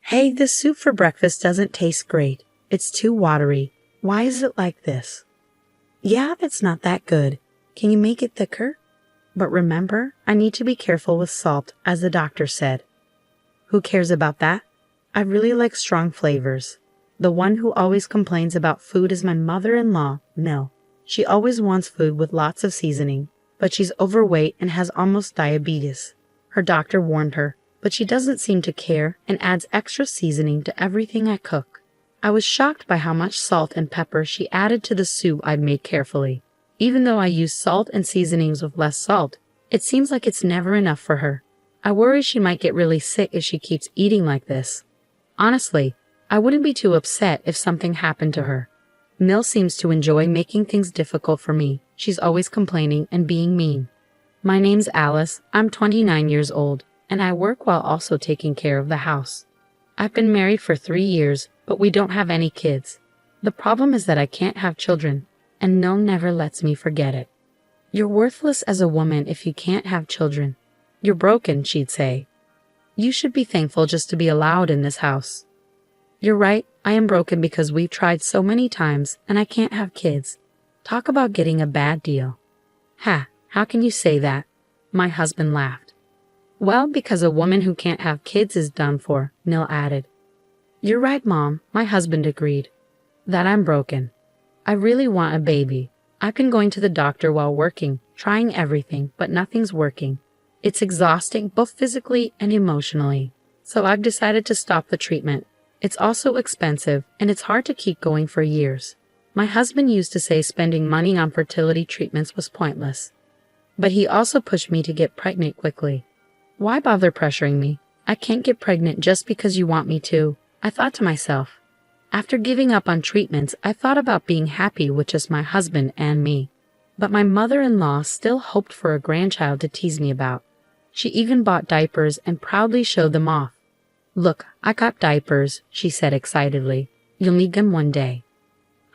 Hey, this soup for breakfast doesn't taste great. It's too watery. Why is it like this? Yeah, it's not that good. Can you make it thicker? But remember, I need to be careful with salt, as the doctor said. Who cares about that? I really like strong flavors. The one who always complains about food is my mother-in-law, Mill. She always wants food with lots of seasoning, but she's overweight and has almost diabetes. Her doctor warned her, but she doesn't seem to care and adds extra seasoning to everything I cook. I was shocked by how much salt and pepper she added to the soup I'd made carefully. Even though I use salt and seasonings with less salt, it seems like it's never enough for her. I worry she might get really sick if she keeps eating like this. Honestly, I wouldn't be too upset if something happened to her. Mill seems to enjoy making things difficult for me. She's always complaining and being mean. My name's Alice. I'm 29 years old, and I work while also taking care of the house. I've been married for 3 years, but we don't have any kids. The problem is that I can't have children, and Mill never lets me forget it. You're worthless as a woman if you can't have children. You're broken, she'd say. You should be thankful just to be allowed in this house. You're right, I am broken because we've tried so many times and I can't have kids. Talk about getting a bad deal. Ha, how can you say that? My husband laughed. Well, because a woman who can't have kids is done for, Mill added. You're right, Mom, my husband agreed. That I'm broken. I really want a baby. I've been going to the doctor while working, trying everything, but nothing's working. It's exhausting both physically and emotionally. So I've decided to stop the treatment. It's also expensive, and it's hard to keep going for years. My husband used to say spending money on fertility treatments was pointless. But he also pushed me to get pregnant quickly. Why bother pressuring me? I can't get pregnant just because you want me to, I thought to myself. After giving up on treatments, I thought about being happy with just my husband and me. But my mother-in-law still hoped for a grandchild to tease me about. She even bought diapers and proudly showed them off. Look, I got diapers, she said excitedly. You'll need them one day.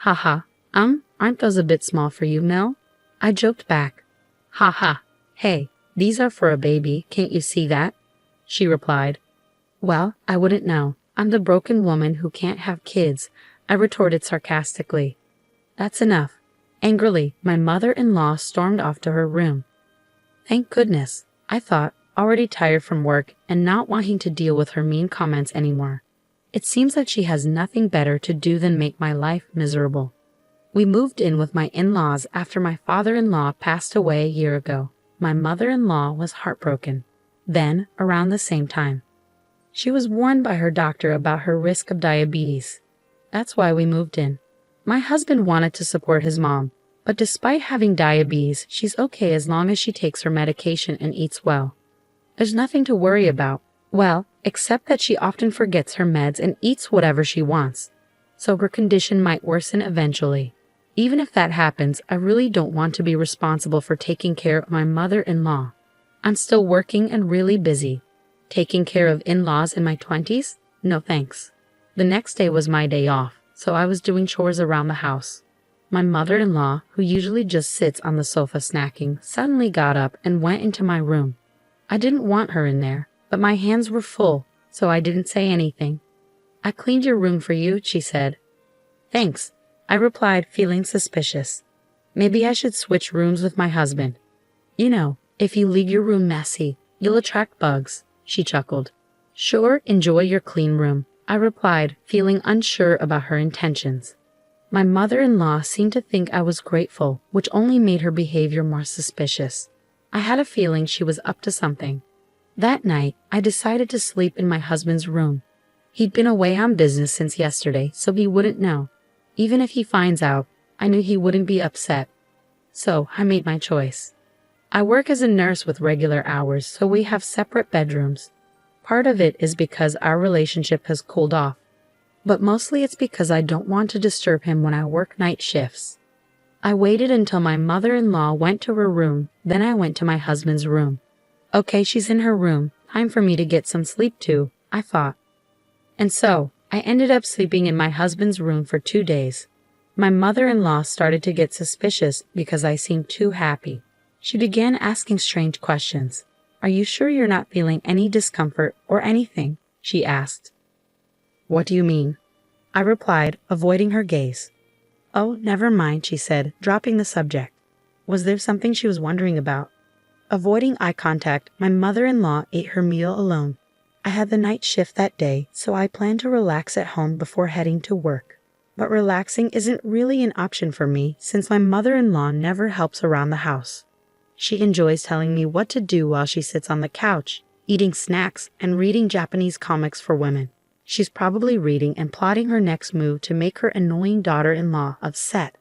Haha, aren't those a bit small for you, Mel? I joked back. Haha, hey, these are for a baby, can't you see that? She replied. Well, I wouldn't know. I'm the broken woman who can't have kids, I retorted sarcastically. That's enough. Angrily, my mother-in-law stormed off to her room. Thank goodness, I thought, already tired from work and not wanting to deal with her mean comments anymore. It seems like she has nothing better to do than make my life miserable. We moved in with my in-laws after my father-in-law passed away a year ago. My mother-in-law was heartbroken. Then, around the same time, she was warned by her doctor about her risk of diabetes. That's why we moved in. My husband wanted to support his mom, but despite having diabetes, she's okay as long as she takes her medication and eats well. There's nothing to worry about, well, except that she often forgets her meds and eats whatever she wants. So her condition might worsen eventually. Even if that happens, I really don't want to be responsible for taking care of my mother-in-law. I'm still working and really busy. Taking care of in-laws in my 20s? No thanks. The next day was my day off, so I was doing chores around the house. My mother-in-law, who usually just sits on the sofa snacking, suddenly got up and went into my room. I didn't want her in there, but my hands were full, so I didn't say anything. I cleaned your room for you, she said. Thanks, I replied, feeling suspicious. Maybe I should switch rooms with my husband. You know, if you leave your room messy, you'll attract bugs, she chuckled. Sure, enjoy your clean room, I replied, feeling unsure about her intentions. My mother-in-law seemed to think I was grateful, which only made her behavior more suspicious. I had a feeling she was up to something. That night, I decided to sleep in my husband's room. He'd been away on business since yesterday, so he wouldn't know. Even if he finds out, I knew he wouldn't be upset. So I made my choice. I work as a nurse with regular hours, so we have separate bedrooms. Part of it is because our relationship has cooled off, but mostly it's because I don't want to disturb him when I work night shifts. I waited until my mother-in-law went to her room, then I went to my husband's room. Okay, she's in her room, time for me to get some sleep too, I thought. And so, I ended up sleeping in my husband's room for 2 days. My mother-in-law started to get suspicious because I seemed too happy. She began asking strange questions. Are you sure you're not feeling any discomfort or anything? She asked. What do you mean? I replied, avoiding her gaze. Oh, never mind, she said, dropping the subject. Was there something she was wondering about? Avoiding eye contact, my mother-in-law ate her meal alone. I had the night shift that day, so I planned to relax at home before heading to work. But relaxing isn't really an option for me since my mother-in-law never helps around the house. She enjoys telling me what to do while she sits on the couch, eating snacks and reading Japanese comics for women. She's probably reading and plotting her next move to make her annoying daughter-in-law upset.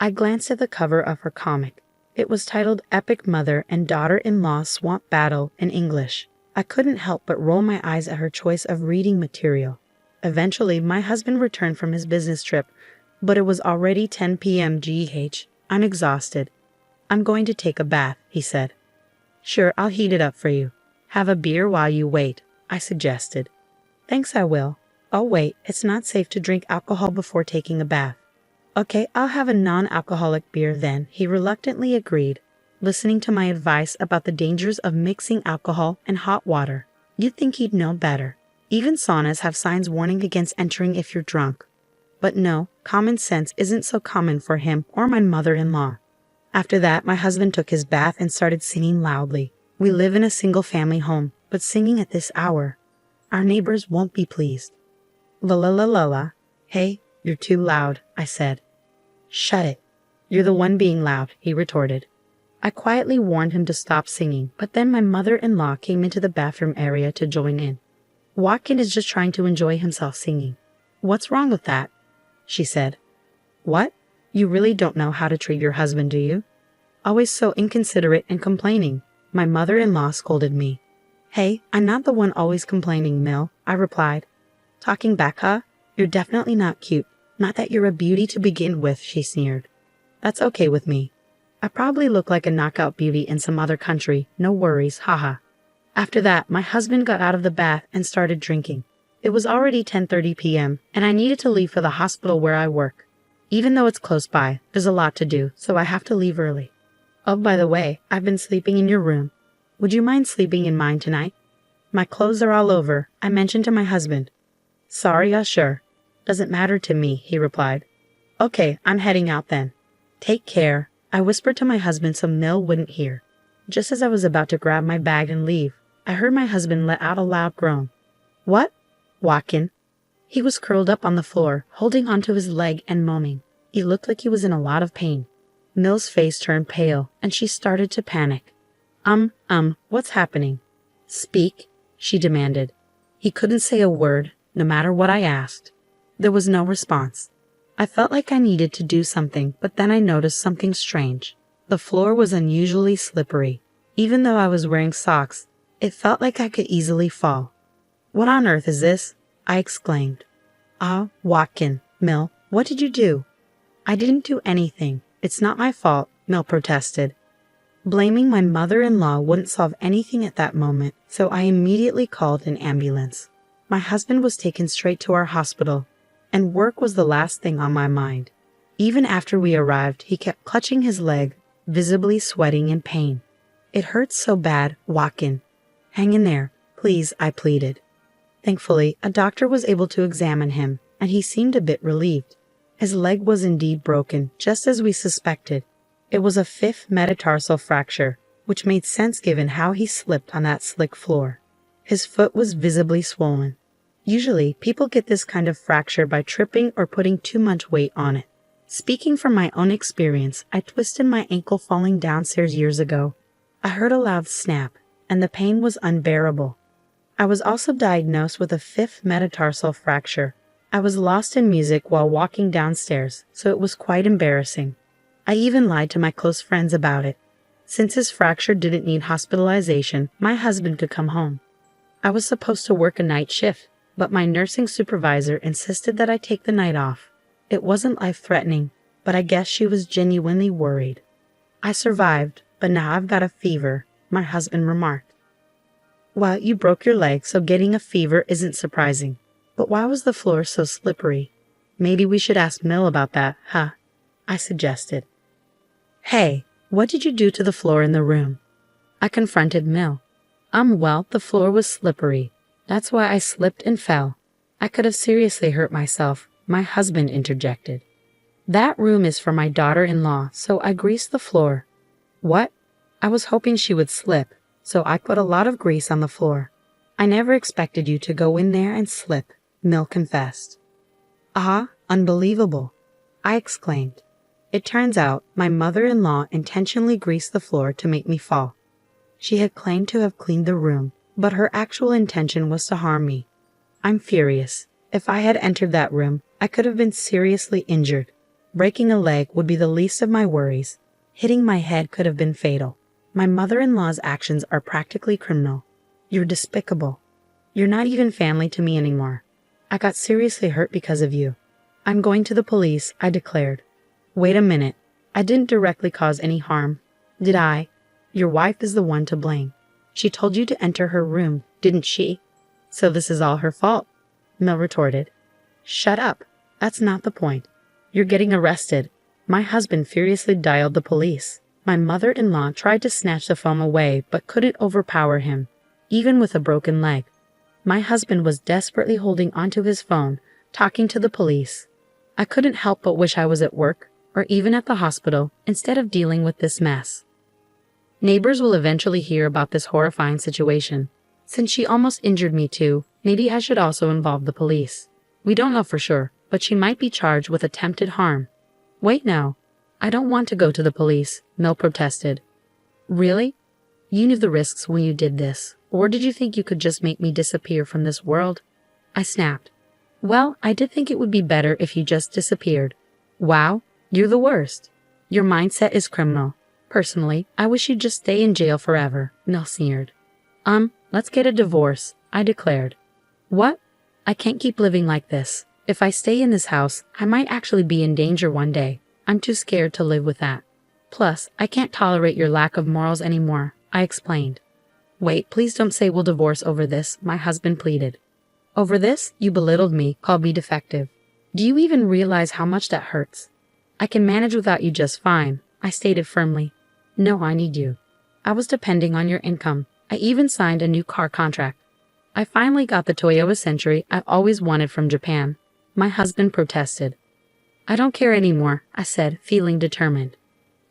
I glanced at the cover of her comic. It was titled Epic Mother and Daughter-in-Law Swamp Battle in English. I couldn't help but roll my eyes at her choice of reading material. Eventually, my husband returned from his business trip, but it was already 10 p.m. GH. I'm exhausted. I'm going to take a bath, he said. Sure, I'll heat it up for you. Have a beer while you wait, I suggested. Thanks, I will. Oh wait, it's not safe to drink alcohol before taking a bath. Okay, I'll have a non-alcoholic beer then, he reluctantly agreed, listening to my advice about the dangers of mixing alcohol and hot water. You'd think he'd know better. Even saunas have signs warning against entering if you're drunk. But no, common sense isn't so common for him or my mother-in-law. After that, my husband took his bath and started singing loudly. We live in a single-family home, but singing at this hour. Our neighbors won't be pleased. La la la la la. Hey, you're too loud, I said. Shut it. You're the one being loud, he retorted. I quietly warned him to stop singing, but then my mother-in-law came into the bathroom area to join in. Watkin is just trying to enjoy himself singing. What's wrong with that? She said. What? You really don't know how to treat your husband, do you? Always so inconsiderate and complaining, my mother-in-law scolded me. Hey, I'm not the one always complaining, Mill, I replied. Talking back, huh? You're definitely not cute. Not that you're a beauty to begin with, she sneered. That's okay with me. I probably look like a knockout beauty in some other country, no worries, haha. After that, my husband got out of the bath and started drinking. It was already 10:30 p.m., and I needed to leave for the hospital where I work. Even though it's close by, there's a lot to do, so I have to leave early. Oh, by the way, I've been sleeping in your room. Would you mind sleeping in mine tonight? My clothes are all over, I mentioned to my husband. Sorry, sure. Doesn't matter to me, he replied. Okay, I'm heading out then. Take care, I whispered to my husband so Mill wouldn't hear. Just as I was about to grab my bag and leave, I heard my husband let out a loud groan. What? Watkin. He was curled up on the floor, holding onto his leg and moaning. He looked like he was in a lot of pain. Mill's face turned pale, and she started to panic. What's happening? Speak, she demanded. He couldn't say a word, no matter what I asked. There was no response. I felt like I needed to do something, but then I noticed something strange. The floor was unusually slippery. Even though I was wearing socks, it felt like I could easily fall. What on earth is this? I exclaimed. Watkin, Mill, what did you do? I didn't do anything. It's not my fault, Mill protested. Blaming my mother-in-law wouldn't solve anything at that moment, so I immediately called an ambulance. My husband was taken straight to our hospital, and work was the last thing on my mind. Even after we arrived, he kept clutching his leg, visibly sweating in pain. It hurts so bad, Watkin. Hang in there, please, I pleaded. Thankfully, a doctor was able to examine him, and he seemed a bit relieved. His leg was indeed broken, just as we suspected. It was a 5th metatarsal fracture, which made sense given how he slipped on that slick floor. His foot was visibly swollen. Usually, people get this kind of fracture by tripping or putting too much weight on it. Speaking from my own experience, I twisted my ankle falling downstairs years ago. I heard a loud snap, and the pain was unbearable. I was also diagnosed with a 5th metatarsal fracture. I was lost in music while walking downstairs, so it was quite embarrassing. I even lied to my close friends about it. Since his fracture didn't need hospitalization, my husband could come home. I was supposed to work a night shift, but my nursing supervisor insisted that I take the night off. It wasn't life-threatening, but I guess she was genuinely worried. I survived, but now I've got a fever, my husband remarked. Well, you broke your leg, so getting a fever isn't surprising. But why was the floor so slippery? Maybe we should ask Mill about that, huh? I suggested. Hey, what did you do to the floor in the room? I confronted Mill. Well, the floor was slippery. That's why I slipped and fell. I could have seriously hurt myself, my husband interjected. That room is for my daughter-in-law, so I greased the floor. What? I was hoping she would slip, so I put a lot of grease on the floor. I never expected you to go in there and slip, Mill confessed. Ah, unbelievable, I exclaimed. It turns out my mother-in-law intentionally greased the floor to make me fall. She had claimed to have cleaned the room, but her actual intention was to harm me. I'm furious. If I had entered that room, I could have been seriously injured. Breaking a leg would be the least of my worries. Hitting my head could have been fatal. My mother-in-law's actions are practically criminal. You're despicable. You're not even family to me anymore. I got seriously hurt because of you. I'm going to the police, I declared. Wait a minute. I didn't directly cause any harm, did I? Your wife is the one to blame. She told you to enter her room, didn't she? So this is all her fault, Mill retorted. Shut up. That's not the point. You're getting arrested. My husband furiously dialed the police. My mother-in-law tried to snatch the phone away but couldn't overpower him, even with a broken leg. My husband was desperately holding onto his phone, talking to the police. I couldn't help but wish I was at work, or even at the hospital, instead of dealing with this mess. Neighbors will eventually hear about this horrifying situation. Since she almost injured me too, maybe I should also involve the police. We don't know for sure, but she might be charged with attempted harm. Wait now. I don't want to go to the police, Mill protested. Really? You knew the risks when you did this, or did you think you could just make me disappear from this world? I snapped. Well, I did think it would be better if you just disappeared. Wow, you're the worst. Your mindset is criminal. Personally, I wish you'd just stay in jail forever, Mill sneered. Let's get a divorce, I declared. What? I can't keep living like this. If I stay in this house, I might actually be in danger one day. I'm too scared to live with that. Plus, I can't tolerate your lack of morals anymore, I explained. Wait, please don't say we'll divorce over this, my husband pleaded. Over this? You belittled me, called me defective. Do you even realize how much that hurts? I can manage without you just fine, I stated firmly. No, I need you. I was depending on your income. I even signed a new car contract. I finally got the Toyota Century I've always wanted from Japan. My husband protested. I don't care anymore, I said, feeling determined.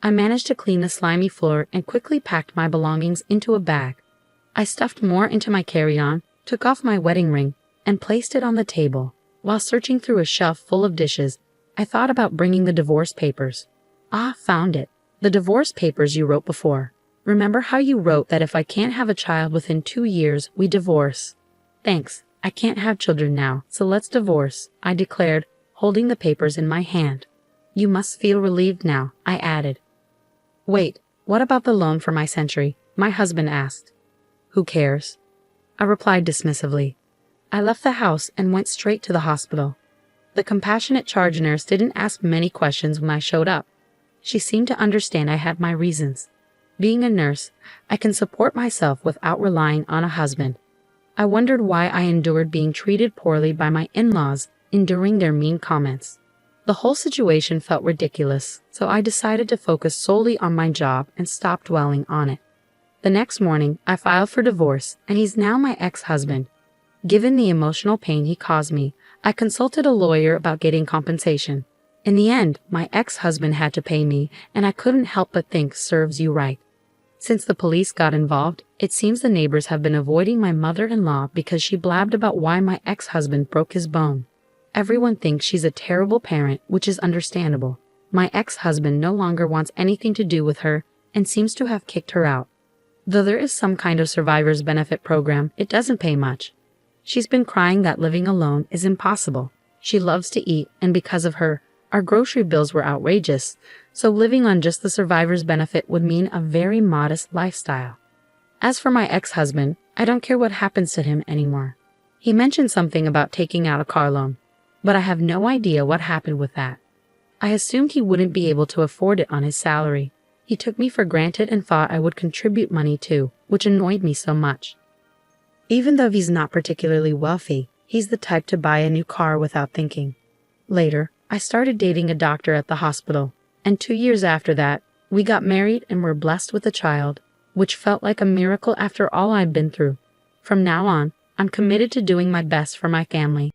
I managed to clean the slimy floor and quickly packed my belongings into a bag. I stuffed more into my carry-on, took off my wedding ring, and placed it on the table. While searching through a shelf full of dishes, I thought about bringing the divorce papers. Ah, found it. The divorce papers you wrote before. Remember how you wrote that if I can't have a child within 2 years, we divorce? Thanks. I can't have children now, so let's divorce, I declared, holding the papers in my hand. You must feel relieved now, I added. Wait, what about the loan for my Century? My husband asked. Who cares? I replied dismissively. I left the house and went straight to the hospital. The compassionate charge nurse didn't ask many questions when I showed up. She seemed to understand I had my reasons. Being a nurse, I can support myself without relying on a husband. I wondered why I endured being treated poorly by my in-laws, enduring their mean comments. The whole situation felt ridiculous, so I decided to focus solely on my job and stop dwelling on it. The next morning, I filed for divorce, and he's now my ex-husband. Given the emotional pain he caused me, I consulted a lawyer about getting compensation. In the end, my ex-husband had to pay me, and I couldn't help but think serves you right. Since the police got involved, it seems the neighbors have been avoiding my mother-in-law because she blabbed about why my ex-husband broke his bone. Everyone thinks she's a terrible parent, which is understandable. My ex-husband no longer wants anything to do with her and seems to have kicked her out. Though there is some kind of survivor's benefit program, it doesn't pay much. She's been crying that living alone is impossible. She loves to eat, and because of her, our grocery bills were outrageous, so living on just the survivor's benefit would mean a very modest lifestyle. As for my ex-husband, I don't care what happens to him anymore. He mentioned something about taking out a car loan, but I have no idea what happened with that. I assumed he wouldn't be able to afford it on his salary. He took me for granted and thought I would contribute money too, which annoyed me so much. Even though he's not particularly wealthy, he's the type to buy a new car without thinking. Later, I started dating a doctor at the hospital, and 2 years after that, we got married and were blessed with a child, which felt like a miracle after all I'd been through. From now on, I'm committed to doing my best for my family.